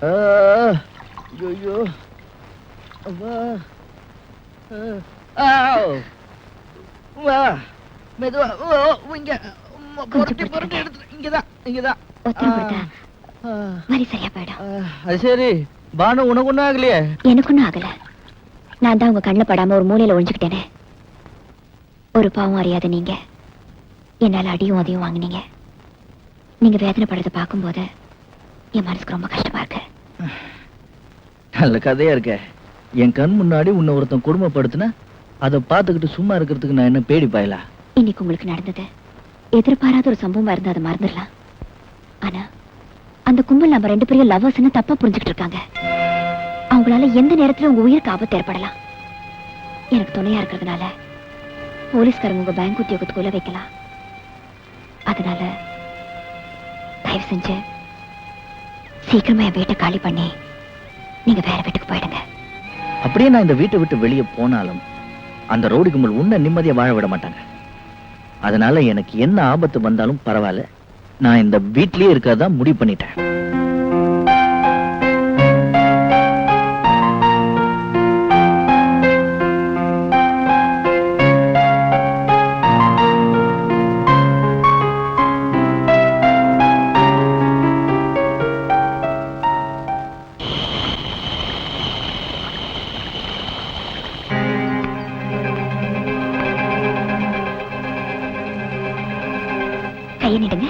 ஐயோ மெதுவா இங்க புரட்டி எடுத்து இங்கதான் சரியா போயிடும். அது சரி பானு, உனக்கு ஒண்ணும் ஆகலையே? எனக்கு ஒண்ணும் ஆகல. நான் தான் உங்க கண்ணுல படாம ஒரு மூலையில ஒழிஞ்சுக்கிட்டேனே. ஒரு பாவம் அறியாத நீங்க என்னால அடியும் அதையும் வாங்கினீங்க. நீங்க வேதனைப்படுறத பார்க்கும்போது என் மனசுக்கு ரொம்ப கஷ்டமா இருக்கு. நல்ல கதையா இருக்க. என் கண் முன்னாடி உன்னை ஒருத்தன் கொடுமைப்படுத்தின அதை பார்த்துக்கிட்டு சும்மா இருக்கிறதுக்கு நான் என்ன பேடி பாயலா? இன்னைக்கு உங்களுக்கு நடந்தது எதிர்பாராத ஒரு சம்பவமா இருந்தா அதை மறந்துடலாம். ஆனா அந்த கும்பல் நம்ம 2 பேரும் லவ்வர்ஸ்னு தப்பா புரிஞ்சுக்கிட்டு இருக்காங்க. அவங்களால எந்த நேரத்துல உங்க உயிருக்கு ஆபத்து ஏற்படலாம். எனக்கு துணையா இருக்கிறதுனால போலீஸ்காரங்க உங்க பேங்க் உத்தியோகத்துக்குள்ள வைக்கலாம். அதனால தயவு செஞ்சு சீக்கிரமா என் வீட்டை காலி பண்ணி நீங்க வேற வீட்டுக்கு போயிடுங்க. அப்படியே நான் இந்த வீட்டை விட்டு வெளியே போனாலும் அந்த ரோடு கும்பல் உன்னை நிம்மதியா வாழ விட மாட்டாங்க. அதனால எனக்கு என்ன ஆபத்து வந்தாலும் பரவாயில்ல, நான் இந்த வீட்லயே இருக்கறதா முடிவு பண்ணிட்டேன். கையை நீடுங்க.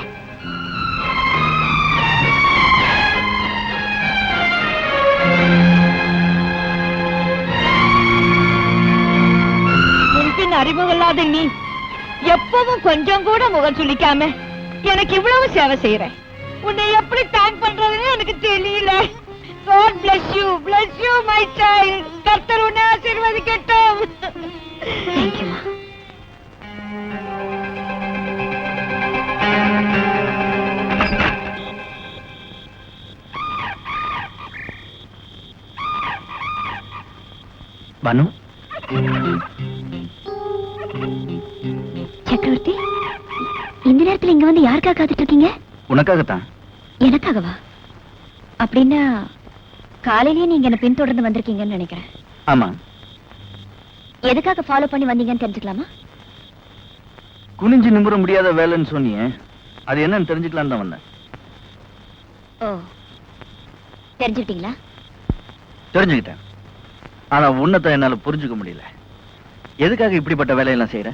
அறிமுகல்லாத நீ எப்பவும் கொஞ்சம் கூட முகம் சுளிக்காம எனக்கு இவ்வளவு சேவை செய்யற. உன்னை எப்படி தேங்க் பண்றதுன்னு எனக்கு தெரியல. God bless you my child. கர்த்தர் உன்னை ஆசீர்வதிக்கட்டும். Thank you. பானு, சக்கரவர்த்தி, இந்த நேரத்துல இங்க வந்து யாருக்காக காத்துட்டு இருக்கீங்க? உனக்காகத்தான். எனக்காகவா? அப்படின்னா காலையிலேயே நீங்க என்ன பின்தொடர்ந்து வந்திருக்கீங்கன்னு நினைக்கிறேன். ஆமா. எதுக்காக ஃபாலோ பண்ணி வந்தீங்கன்னு தெரிஞ்சுக்கலாமா? குனிஞ்சு நிமிர முடியாத வேலைன்னு சொன்னியே, அது என்னன்னு தெரிஞ்சுக்கலாம் தான் வந்தேன். ஓ, தெரிஞ்சுக்கிட்டீங்களா? தெரிஞ்சுக்கிட்டேன். ஆனா உன்னத்தை என்னால புரிஞ்சுக்க முடியல. எதுக்காக இப்படிப்பட்ட வேலையெல்லாம் செய்யற?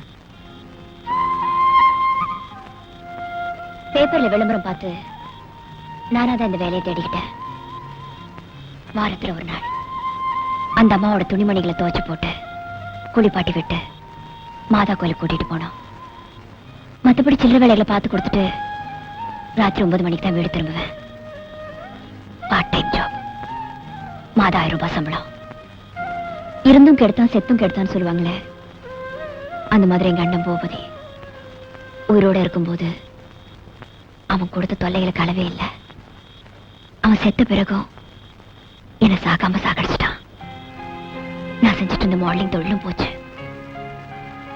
பேப்பர்ல விளம்பரம் பார்த்து நானாதான் இந்த வேலையை தேடிக்கிட்டேன். வாரத்துல ஒரு நாள் அந்த அம்மாவோட துணிமணிகளை துவைச்சு போட்டு குளிப்பாட்டி விட்டு மாதா கோயிலுக்கு கூட்டிட்டு போனோம். மற்றபடி சில்லறை வேலைகளை பார்த்து கொடுத்துட்டு ராத்திரி 9 மணிக்கு தான் வீடு திரும்புவேன். Part time job. மாதா 1000 ரூபாய் சம்பளம். இருந்தும் கெடுத்தான் செத்தும் கெடுத்தான்னு சொல்லுவாங்களே, அந்த மாதிரி எங்க அண்ணன் பூபதி உயிரோட இருக்கும்போது அவன் கொடுத்த தொல்லைகளுக்கு அளவே இல்லை. அவன் செத்த பிறகும் என்னை சாகாம சாகடிச்சிட்டான். நான் செஞ்சுட்டு இருந்த மாடலிங் தொழிலும் போச்சு.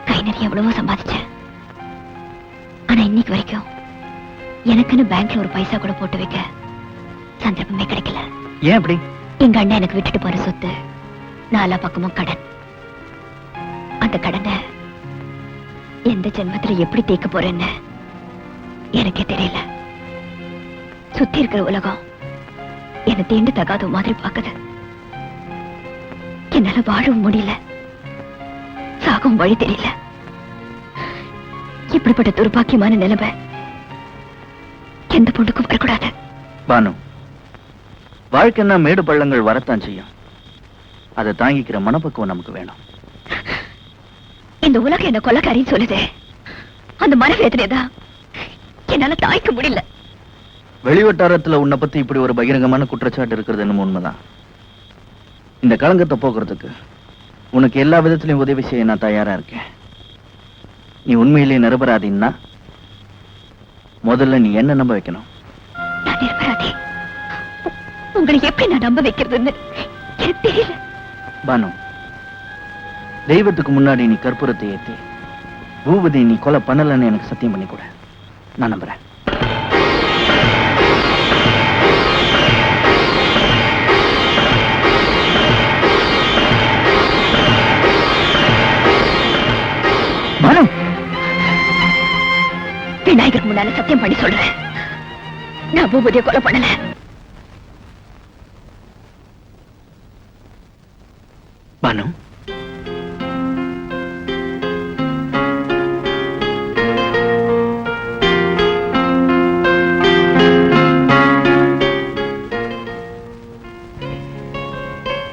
கை நிறைய எவ்வளவோ சம்பாதிச்சேன். ஆனா இன்னைக்கு வரைக்கும் எனக்குன்னு பேங்க்ல ஒரு பைசா கூட போட்டு வைக்க சந்தர்ப்பமே கிடைக்கல. ஏன் அப்படி? எங்க அண்ணன் எனக்கு விட்டுட்டு போற சொத்து 4 பக்கமும் கடன். அந்த கடனை எந்த ஜென்மத்துல எப்படி தீர்க்க போறேன்னு எனக்கே தெரியல. சுத்தி இருக்கிற உலகம் என்னை தீண்டு தகாத மாதிரி பாக்குது. என்னால வாழவும் முடியல, சாகவும் வழி தெரியல. இப்படிப்பட்ட துர்பாக்கியமான நிலைமை எந்த பொண்ணுக்கும் வரக்கூடாது. பானு, வாழ்க்கைன்னா மேடு பள்ளங்கள் வரத்தான் செய்யும். அதை தாங்கிக்கிற மனப்பக்குவம் நமக்கு வேணும். இந்த உலகம் என்ன கொலைக்காரின்னு சொல்லுது. அந்த மனவேதனைதான் என்னால தாய்க்க முடியல. வெளிவட்டாரத்துல உன்னை பத்தி இப்படி ஒரு பகிரங்கமான குற்றச்சாட்டு இருக்கிறது என்னமோ உண்மைதான். இந்த களங்கத்தை போக்குறதுக்கு உனக்கு எல்லா விதத்திலையும் உதவி செய்ய நான் தயாரா இருக்கேன். நீ உண்மையிலேயே நிரபராதின்னா முதல்ல நீ என்ன நம்ப வைக்கணும். நான் நிரபராதி? உங்களை எப்படி நான் நம்ப வைக்கிறதுன்னு எனக்கு தெரியல. பானு, தெய்வத்துக்கு முன்னாடி நீ கற்பூரத்தை ஏத்தி பூபதி நீ கொலை பண்ணலன்னு எனக்கு சத்தியம் பண்ணி கூட. நான் நம்புறேன். விநாயகருக்கு முன்னால சத்தியம் பண்ணி சொல்றேன், நான் பூபதியை கொலை பண்ணல. பானு,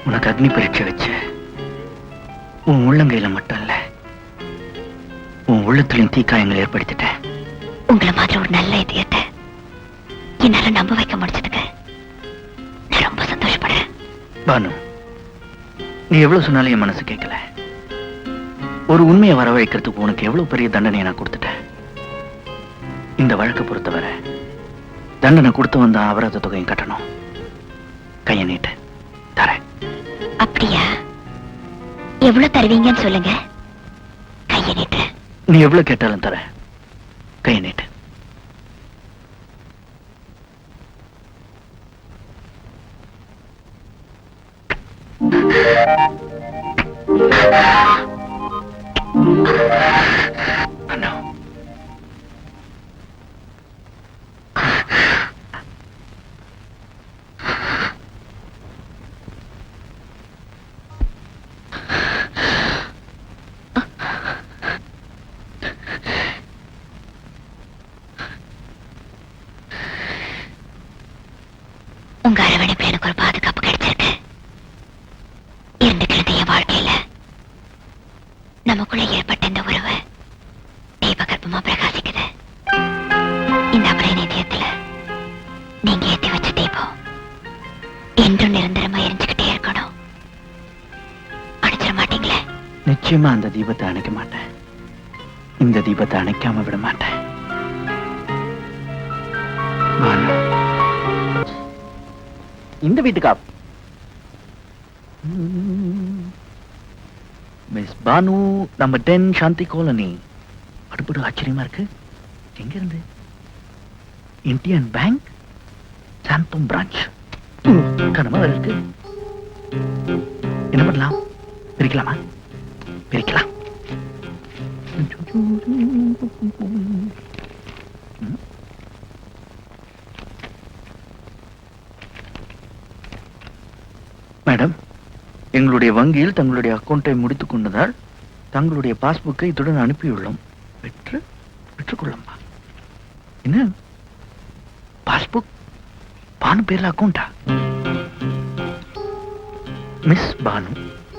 உனக்கு அக்னி பரீட்சை வச்சு உன் உள்ளங்கையில மட்டும் இல்ல, உன் உள்ளத்திலையும் தீக்காயங்கள் ஏற்படுத்திட்டேன். உங்களை மாதிரி ஒரு நல்ல இதயத்தை என்னால நம்ப வைக்க முடிச்சதுக்கு நான் ரொம்ப சந்தோஷப்படுறேன். பானு, நீ எவ்வளவு சொன்னாலும் என் மனசு கேட்கல. ஒரு உண்மையை வரவழைக்கிறதுக்கு உனக்கு எவ்வளவு பெரிய தண்டனையை நான் கொடுத்துட்டேன். இந்த வழக்கை பொறுத்தவரை தண்டனை கொடுத்து வந்த அபராத தொகையும் கட்டணும். கையை நீட்டு தரேன். அப்படியா? எவ்வளவு தருவீங்கன்னு சொல்லுங்க, கையை நீட்டுறேன். நீ எவ்வளவு கேட்டாலும் தரேன். கையை நீட்டு. அண்ணா, உங்க அரவணைப்புல எனக்கு ஒரு பாதுகாப்பு கிடைச்சிருக்கு. இருந்துக்கிறது என் வாழ்க்கையில நமக்குள்ள ஏற்பட்ட இந்த உறவு தீபகற்பமா பிரகாசிக்குது. இந்த அபலை நிதியத்துல நீங்க ஏத்தி வச்ச தீபம் என்றும் நிரந்தரமா எரிஞ்சுக்கிட்டே இருக்கணும். அணைச்சிட மாட்டீங்களே? நிச்சயமா அந்த தீபத்தை அணைக்க மாட்டேன். இந்த தீபத்தை அணைக்காம விட மாட்டேன். பானு, இந்த வீட்டுக்கா? மிஸ் பானு, நம்ம 10 சாந்தி காலனி. அடுப்படு ஆச்சரியமா இருக்கு. எங்க இருந்து? Indian bank Santhome branch. கனமா இருக்கு. என்ன பண்ணலாம்? பிரிக்கலாமா? பிரிக்கலாம். மேடம், எங்களுடைய வங்கியில் தங்களுடைய அக்கௌண்டை முடித்துக் கொண்டதால் தங்களுடைய பாஸ்புக்கை இத்துடன் அனுப்பியுள்ளோம். பெற்றுக்கொள்ளம்பா. என்ன பாஸ்புக்? பானு பேர்ல அக்கௌண்டா? மிஸ் பானு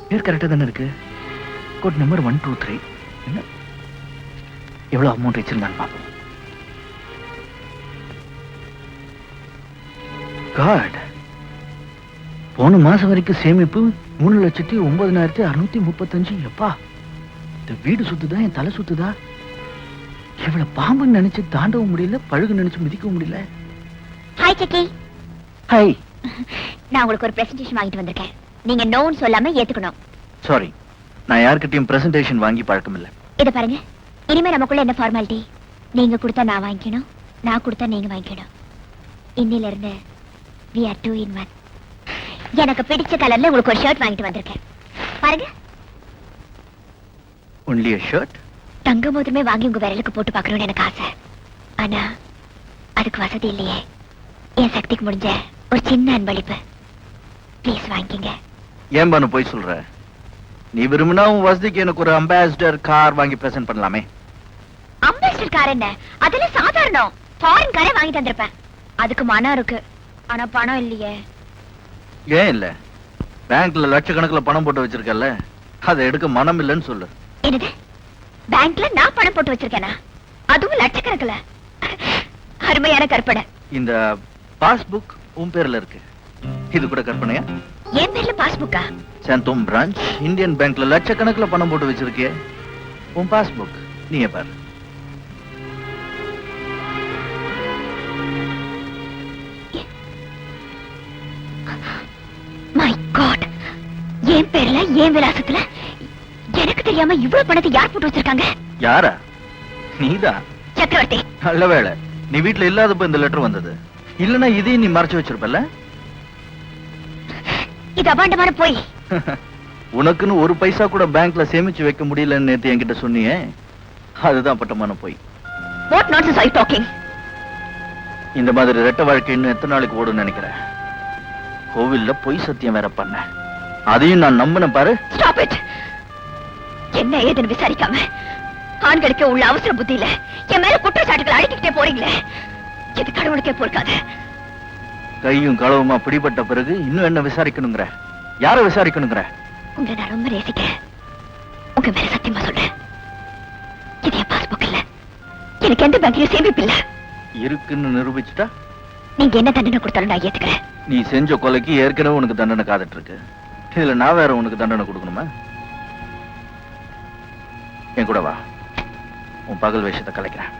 பேர் கரெக்டா தானே இருக்கு. Code number 123. என்ன எவ்வளவு அமௌண்ட் வச்சிருந்தான்னு பார்ப்போம். காட், போன மாசம் வரைக்கும் சேமிப்பு 3,09,635. எப்பா, இந்த வீடு சுத்துதா என் தலை சுத்துதா? இவ்வளவு பாம்புன்னு நினைச்சு தாண்டவும் முடியல, பழுகு நினைச்சு மிதிக்கவும் முடியல. ஹாய் சிக்கி. ஹாய். நான் உங்களுக்கு ஒரு பிரசன்டேஷன் வாங்கிட்டு வந்திருக்கேன். நீங்க நோன்னு சொல்லாம ஏத்துக்கணும். சாரி, நான் யார்கிட்டயும் பிரசன்டேஷன் வாங்கி பழக்கம் இல்ல. இத பாருங்க, இனிமே நமக்குள்ள என்ன ஃபார்மாலிட்டி? நீங்க கொடுத்தா நான் வாங்கிக்கணும், நான் கொடுத்தா நீங்க வாங்கிக்கணும். இன்னில இருந்து we are 2 in 1. எனக்கு பிடிச்ச கலர்ல உங்களுக்கு ஒரு ஷர்ட் வாங்கிட்டு வந்திருக்கேன். பாருங்க. Only a shirt? தங்க மோதிரமே வாங்கி உங்க விரலுக்கு போட்டு பார்க்கணும்னு எனக்கு ஆசை. ஆனா அதுக்கு வசதி இல்லையே. என் சக்திக்கு முடிஞ்ச ஒரு சின்ன அன்பளிப்பு. ப்ளீஸ் வாங்கிக்கங்க. ஏன் பானு போய் சொல்ற? நீ விரும்பினா உன் வசதிக்கு எனக்கு ஒரு அம்பாசிடர் கார் வாங்கி பிரசன்ட் பண்ணலாமே. அம்பாசிடர் கார் என்ன? அதெல்லாம் சாதாரணம். ஃபாரின் காரே வாங்கி தந்திருப்பேன். அதுக்கு மனம் இருக்கு, ஆனா பணம் இல்லையே. ஏன் இல்ல? பேங்க்ல லட்சக்கணக்கில் பணம் போட்டு வச்சிருக்கல, அதை எடுக்க மனம் இல்லைன்னு சொல்லு. என்னது? பேங்க்ல நான் பணம் போட்டு வச்சிருக்கேனா? அதுவும் லட்சக்கணக்கில்? அருமையான கற்பனை. இந்த பாஸ்புக் உன் பேர்ல இருக்கு. இது கூட கற்பனையா? என் பேர்ல பாஸ்புக்கா? சாந்தோம் பிரான்ச் இந்தியன் பேங்க்ல லட்சக்கணக்கில் பணம் போட்டு வச்சிருக்கே. உன் பாஸ்புக் நீயே பாரு. மை காட், என் பேர்ல என் விலாசத்துல எனக்கு தெரியாம இவ்வளவு பணத்தை யார் போட்டு வச்சிருக்காங்க? யாரா? நீதான். சக்கரவர்த்தி. நல்ல வேளை நீ வீட்டுல இல்லாதப்ப இந்த லெட்டர் வந்தது. இல்லனா இதையும் நீ மறைச்சு வச்சிருப்பல. இது அபாண்டமான போய். உனக்குன்னு ஒரு பைசா கூட பேங்க்ல சேமிச்சு வைக்க முடியலன்னு நேத்து என்கிட்ட சொன்னியே, அதுதான் பட்டமான போய். What nonsense are you talking? இந்த மாதிரி ரெட்ட வாழ்க்கை இன்னும் எத்தனை நாளைக்கு ஓடும்னு நினைக்கிறேன்? கோவில்ல பொய் சத்தியம் வேற பண்ண, அதையும் நான் நம்பினேன் பாரு. Stop it. என்ன ஏதுன்னு விசாரிக்காம ஆண்களுக்கு உள்ள அவசர புத்தியில என் மேல குற்றச்சாட்டுகள் அழைக்கிட்டே போறீங்களே, இது கடவுளுக்கே பொறுக்காது. கையும் களவுமா பிடிபட்ட பிறகு இன்னும் என்ன விசாரிக்கணுங்கிற? யார விசாரிக்கணுங்கிற? உங்களை நான் ரொம்ப நேசிக்கிறேன். உங்க மேல சத்தியமா சொல்றேன், இது என் பாஸ்புக் இல்ல, எனக்கு எந்த பேங்க்லயும் சேமிப்பு இல்ல. இருக்குன்னு நிரூபிச்சுட்டா நீங்க என்ன தண்டனை கொடுத்தாலும் நான் ஏத்துக்கிறேன். நீ செஞ்ச கொலைக்கு ஏற்கனவே உனக்கு தண்டனை காத்துட்டு இருக்கு. இதுல நான் வேற உனக்கு தண்டனை கொடுக்கணுமா? என் கூட வா, உன் பகல் வேஷத்தை கலைக்கிறேன்.